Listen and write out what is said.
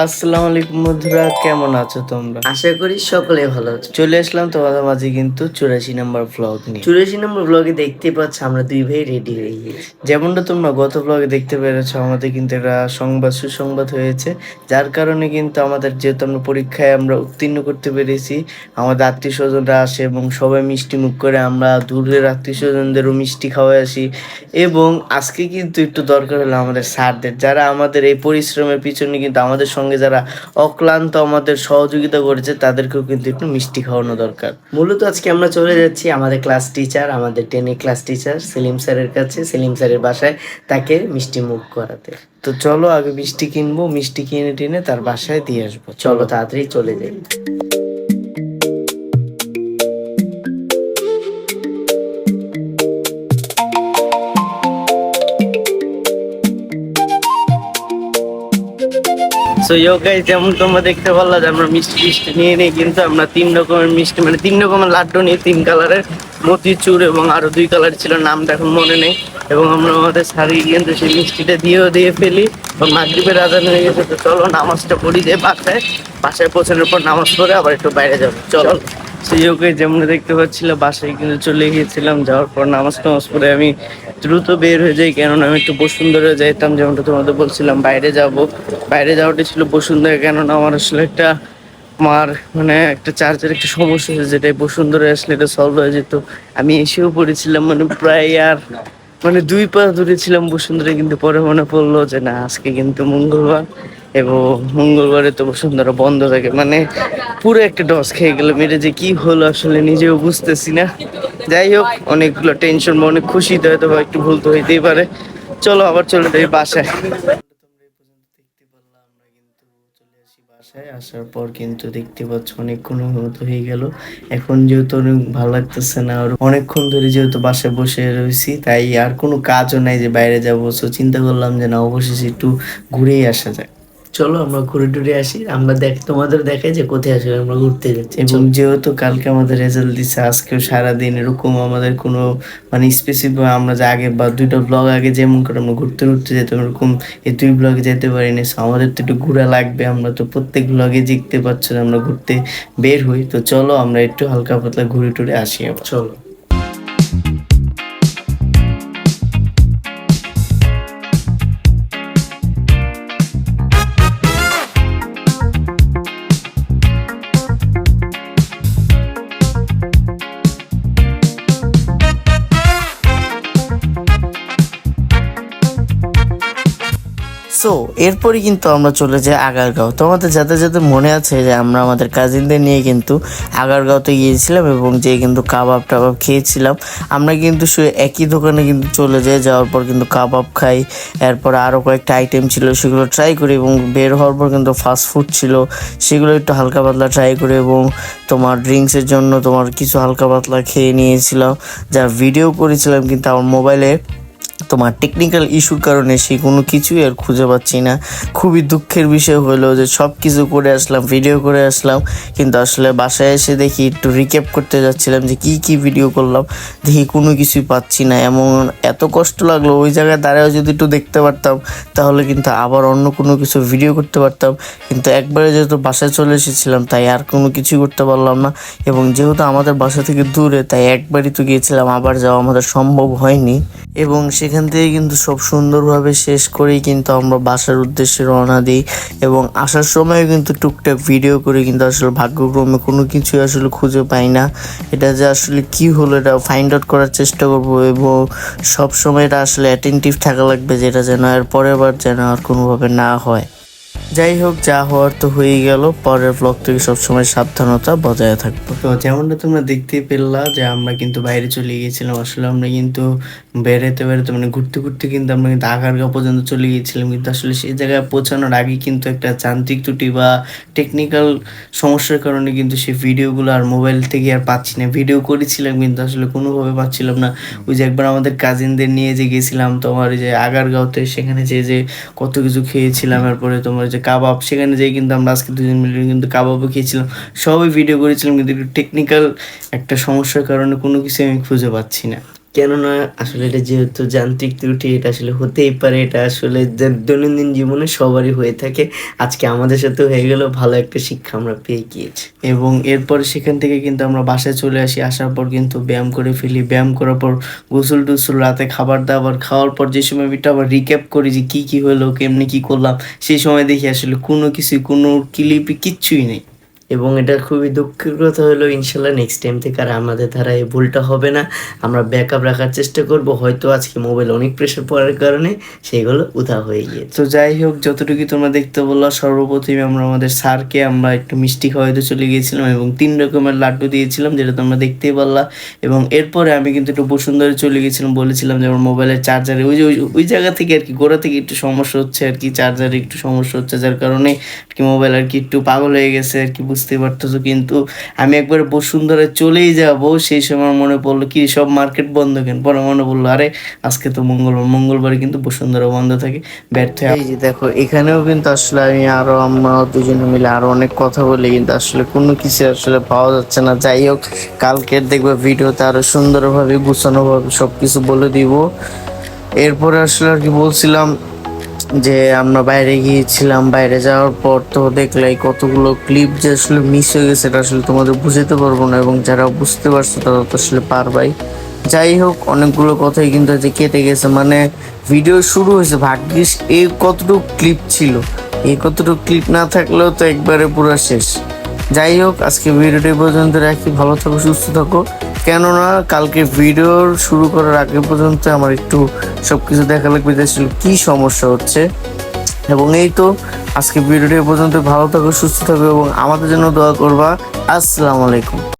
আসসালামু আলাইকুম বন্ধুরা, কেমন আছো তোমরা? আশা করি সকলে ভালো আছো। চলে আসলাম তোমাদের মাঝে কিন্তু 84 নম্বর ব্লগ নিয়ে। 84 নম্বর ব্লগে দেখতে পাচ্ছ আমরা দুই ভাই রেডি হয়ে গেছি। যেমনটা তোমরা গত ব্লগে দেখতে পেরেছো, আমাদের কিন্তু একটা সুসংবাদ হয়েছে, যার কারণে কিন্তু আমাদের যেহেতু আমরা পরীক্ষায় আমরা উত্তীর্ণ করতে পেরেছি, আমাদের আত্মীয় স্বজনরা আসে এবং সবাই মিষ্টি মুখ করে আমরা দূরের আত্মীয় স্বজনদেরও মিষ্টি খাওয়াই আসি। এবং আজকে কিন্তু একটু দরকার হলো আমাদের স্যারদের, যারা আমাদের এই পরিশ্রমের পিছনে কিন্তু আমাদের সঙ্গে যারা অক্লান্ত আমাদের সহযোগিতা করেছে, তাদেরকেও কিন্তু একটু মিষ্টি খাওয়ানো দরকার। মূলত আজকে আমরা চলে যাচ্ছি আমাদের ক্লাস টিচার, আমাদের 10 ক্লাস টিচার সেলিম স্যারের কাছে, সেলিম স্যারের বাসায় তাকে মিষ্টি মুখ করাতে। তো চলো আগে মিষ্টি কিনবো, মিষ্টি কিনে টিনে তার বাসায় দিয়ে আসবো। চলো তাড়াতাড়ি চলে যাই। সো ইয়ো গাইস, যেমন তোমরা দেখতে পারলা যে আমরা মিষ্টি টিষ্টি নিয়ে নিই, কিন্তু আমরা 3 রকমের মিষ্টি, মানে 3 রকমের লাড্ডু নিই, 3 কালারের, মতিচুর এবং আরো 2 কালার ছিল, নামটা এখন মনে নেই। এবং আমরা আমাদের শাড়ি কিন্তু সেই মিষ্টিটা দিয়ে ফেলি এবং মাগরিবের আজান হয়ে গেছে। তো চলো নামাজটা পড়ি, যে বাসায় পৌঁছানোর পর নামাজ পড়ে আবার একটু বাইরে যাবো। চলো। সেই ওকে যেমন দেখতে পাচ্ছিল, বাসায় কিন্তু চলে গিয়েছিলাম। যাওয়ার পর নামাজ পড়ে আমি দ্রুত বের হয়ে যাই, কেননা আমি একটু বসুন্ধরা যাইতাম, যেমনটা তোমাদের বলছিলাম বাইরে যাওয়াটা ছিল বসুন্ধরা, কেননা আমার আসলে আমার মানে একটা চার্জের একটা সমস্যা হয়েছে, যেটা বসুন্ধরা আসলে এটা সলভ হয়ে যেত। আমি এসেও পড়েছিলাম, মানে প্রায় আর 2 পা দূরে ছিলাম বসুন্ধরা, কিন্তু পরে মনে পড়লো যে না, আজকে কিন্তু মঙ্গলবার এবং মঙ্গলবারে তো বসুন্ধরা বন্ধ থাকে। মানে পুরো একটা ডস খেয়ে গেল, মেরে যে কি হলো আসলে নিজেও বুঝতেছি না। যাই হোক, অনেকগুলো টেনশন, অনেক খুশি তো হয়তো বা একটু ভুল তো হইতেই পারে। চলো আবার চলে যাই বাসায়। বাসায় আসার পর কিন্তু দেখতে পাচ্ছ অনেকক্ষণ মতো হয়ে গেল। এখন যেহেতু অনেক ভালো লাগতেছে না, আর অনেকক্ষণ ধরে যেহেতু বাসায় বসে রয়েছি, তাই আর কোনো কাজও নাই যে বাইরে যাবো। সো চিন্তা করলাম যে না, অবশেষে একটু ঘুরেই আসা যায়। চলো আমরা ঘুরে টুরে আসি, আমরা তোমাদের দেখাই যে কোথায় আসলে আমরা ঘুরতে যাচ্ছি। এবং যেহেতু কালকে আমাদের রেজাল্ট দিচ্ছে, আজকেও সারাদিন এরকম আমাদের কোনো মানে স্পেসিফিক আমরা যে আগে বা 2টা ব্লগ আগে যেমন করে আমরা ঘুরতে যেতাম, এরকম এই 2 ব্লগে যেতে পারিনি। সো আমাদের তো একটু ঘোরা লাগবে। আমরা তো প্রত্যেক ব্লগে দেখতে পাচ্ছ যে আমরা ঘুরতে বের হই। তো চলো আমরা একটু হালকা পাতলা ঘুরে টুরে আসি আবার। চলো। সো এরপরই কিন্তু আমরা চলে যাই আগারগাঁও। তোমাদের যাদের যাদের মনে আছে যে আমরা আমাদের কাজিনদের নিয়ে কিন্তু আগারগাঁওতে গিয়েছিলাম এবং যে কিন্তু কাবাব টাবাব খেয়েছিলাম। আমরা কিন্তু সে একই দোকানে কিন্তু চলে যাই, যাওয়ার পর কিন্তু কাবাব খাই, এরপর আরও কয়েকটা আইটেম ছিল সেগুলো ট্রাই করি, এবং বের হওয়ার পর কিন্তু ফাস্ট ফুড ছিল, সেগুলো একটু হালকা পাতলা ট্রাই করি, এবং তোমার ড্রিঙ্কসের জন্য তোমার কিছু হালকা পাতলা খেয়ে নিয়েছিলাম, যা ভিডিও করেছিলাম, কিন্তু আমার মোবাইলে তোমার টেকনিক্যাল ইস্যুর কারণে সেই কোনো কিছুই আর খুঁজে পাচ্ছি না। খুবই দুঃখের বিষয় হলো যে সব কিছু করে আসলাম, ভিডিও করে আসলাম, কিন্তু আসলে বাসায় এসে দেখি একটু রিক্যাপ করতে যাচ্ছিলাম যে কি ভিডিও করলাম, দেখি কোনো কিছুই পাচ্ছি না। এত কষ্ট লাগলো, ওই জায়গায় দাঁড়ায় যদি একটু দেখতে পারতাম তাহলে কিন্তু আবার অন্য কোনো কিছু ভিডিও করতে পারতাম, কিন্তু একবারে যেহেতু বাসায় চলে এসেছিলাম তাই আর কোনো কিছুই করতে পারলাম না। এবং যেহেতু আমাদের বাসা থেকে দূরে, তাই একবারই তো গিয়েছিলাম, আবার যাওয়া আমাদের সম্ভব হয়নি। এবং সেখান থেকে কিন্তু সব সুন্দরভাবে শেষ করেই কিন্তু আমরা বাসার উদ্দেশ্যে রওনা দিই, এবং আসার সময়ও কিন্তু টুকটাক ভিডিও করে, কিন্তু আসলে ভাগ্যক্রমে কোনো কিছুই আসলে খুঁজে পাই না। এটা যে আসলে কি হলো এটা ফাইন্ড আউট করার চেষ্টা করব, এবং সব সময় এটা আসলে অ্যাটেন্টিভ থাকা লাগবে, যেটা যেন এর পরের বার যেন আর কোনোভাবে না হয়। যাই হোক, যা হওয়ার তো হয়ে গেল। পরের ব্লগ থেকে সবসময় সাবধানতা বজায় থাকবো। তো যেমনটা তোমরা দেখতেই পেলা যে আমরা কিন্তু বাইরে চলে গিয়েছিলাম। আসলে আমরা কিন্তু বেরোতে মানে ঘুরতে কিন্তু আমরা কিন্তু আগারগাঁও পর্যন্ত চলে গিয়েছিলাম, কিন্তু আসলে সেই জায়গায় পৌঁছানোর আগে কিন্তু একটা যান্ত্রিক ত্রুটি বা টেকনিক্যাল সমস্যার কারণে কিন্তু সেই ভিডিওগুলো আর মোবাইল থেকে আর পাচ্ছি না। ভিডিও করেছিলাম কিন্তু আসলে কোনোভাবে পাচ্ছিলাম না। ওই যে একবার আমাদের কাজিনদের নিয়ে যে গেছিলাম তোমার ওই যে আগারগাঁওতে, সেখানে যে কত কিছু খেয়েছিলাম, এরপরে তোমার যে কাবাব, সেখানে যেয়ে কিন্তু আমরা আজকে 2জন মিলে কিন্তু কাবাবও খেয়েছিলাম, সবই ভিডিও করেছিলাম, কিন্তু একটু টেকনিক্যাল একটা সমস্যার কারণে কোনো কিছু আমি খুঁজে পাচ্ছি না। কেননা আসলে এটা যেহেতু যান্ত্রিক ত্রুটি, এটা আসলে হতেই পারে, এটা আসলে দৈনন্দিন জীবনে সবারই হয়ে থাকে। আজকে আমাদের সাথে হয়ে গেল, ভালো একটা শিক্ষা আমরা পেয়ে গিয়েছি। এবং এরপর সেখান থেকে কিন্তু আমরা বাসায় চলে আসি, আসার পর কিন্তু ব্যায়াম করে ফেলি, ব্যায়াম করার পর গোসল টুসল, রাতে খাবার দাবার খাওয়ার পর যে সময় একটু আবার রিক্যাপ করি যে কী কী হলো, কেমনি কী করলাম, সেই সময় দেখি আসলে কোনো কিছুই, কোনো ক্লিপই কিচ্ছুই নেই। এবং এটা খুবই দুঃখের কথা হলো, ইনশাল্লাহ নেক্সট টাইম থেকে আর আমাদের দ্বারা এই ভুলটা হবে না। আমরা ব্যাকআপ রাখার চেষ্টা করব। হয়তো আজকে মোবাইল অনেক প্রেশার পড়ার কারণে সেগুলো উধাও হয়ে গিয়েছে। তো যাই হোক, যতটুকু তোমরা দেখতে বললো, সর্বপ্রথমে আমরা আমাদের স্যারকে আমরা একটু মিষ্টি খাওয়াইতে চলে গিয়েছিলাম এবং 3 রকমের লাড্ডু দিয়েছিলাম, যেটা তোমরা দেখতেই পারলা। এবং এরপরে আমি কিন্তু একটু বসুন্ধরে চলে গেছিলাম, বলেছিলাম যে আমার মোবাইলের চার্জারে ওই জায়গা থেকে আর কি, গোড়া থেকে একটু সমস্যা হচ্ছে আর কি, চার্জারে একটু সমস্যা হচ্ছে, যার কারণে আর কি মোবাইল আর কি একটু পাগল হয়ে গেছে আর কি, বুঝতেই পারতেছো। কিন্তু আমি একবার বসুন্ধরা চলেই যাব, সেই সময় মনে পড়লো কি সব মার্কেট বন্ধ কেন, পরে মনে পড়লো আরে আজকে তো মঙ্গলবারে কিন্তু বসুন্ধরা বন্ধ থাকে। ব্যর্থ এই যে দেখো, এখানেও কিন্তু আসলে আমরা দুজনে মিলে আরো অনেক কথা বলি, কিন্তু আসলে কোনো কিছু আসলে পাওয়া যাচ্ছে না। যাই হোক, কালকের দেখবে ভিডিওতে আরো সুন্দরভাবে গুছানোভাবে সবকিছু বলে দিব। এরপরে আসলে আর কি বলছিলাম যে আমরা বাইরে গিয়েছিলাম, বাইরে যাওয়ার পর তো দেখলে কতগুলো ক্লিপ যে আসলে মিস হয়ে গেছে, এটা আসলে তোমাদের বুঝতে পারবো না, এবং যারা বুঝতে পারছো তারা তো আসলে পারবাই। যাই হোক, অনেকগুলো কথাই কিন্তু যে কেটে গেছে, মানে ভিডিও শুরু হয়েছে, ভাগ্যিস এই কতটুকু ক্লিপ ছিল, এই কতটুকু ক্লিপ না থাকলেও তো একবারে পুরো শেষ। যাই হোক, আজকে ভিডিওটি পর্যন্ত রাখি, ভালো থাকো, সুস্থ থাকো। কেননা কালকে ভিডিও শুরু করার আগে পর্যন্ত আমার একটু সবকিছু দেখা লাগবে যে আসলে কি সমস্যা হচ্ছে। এবং এই তো আজকে ভিডিওটি পর্যন্ত, ভালো থাকো, সুস্থ থাকো এবং আমাদের জন্য দোয়া করবা। আসসালামু আলাইকুম।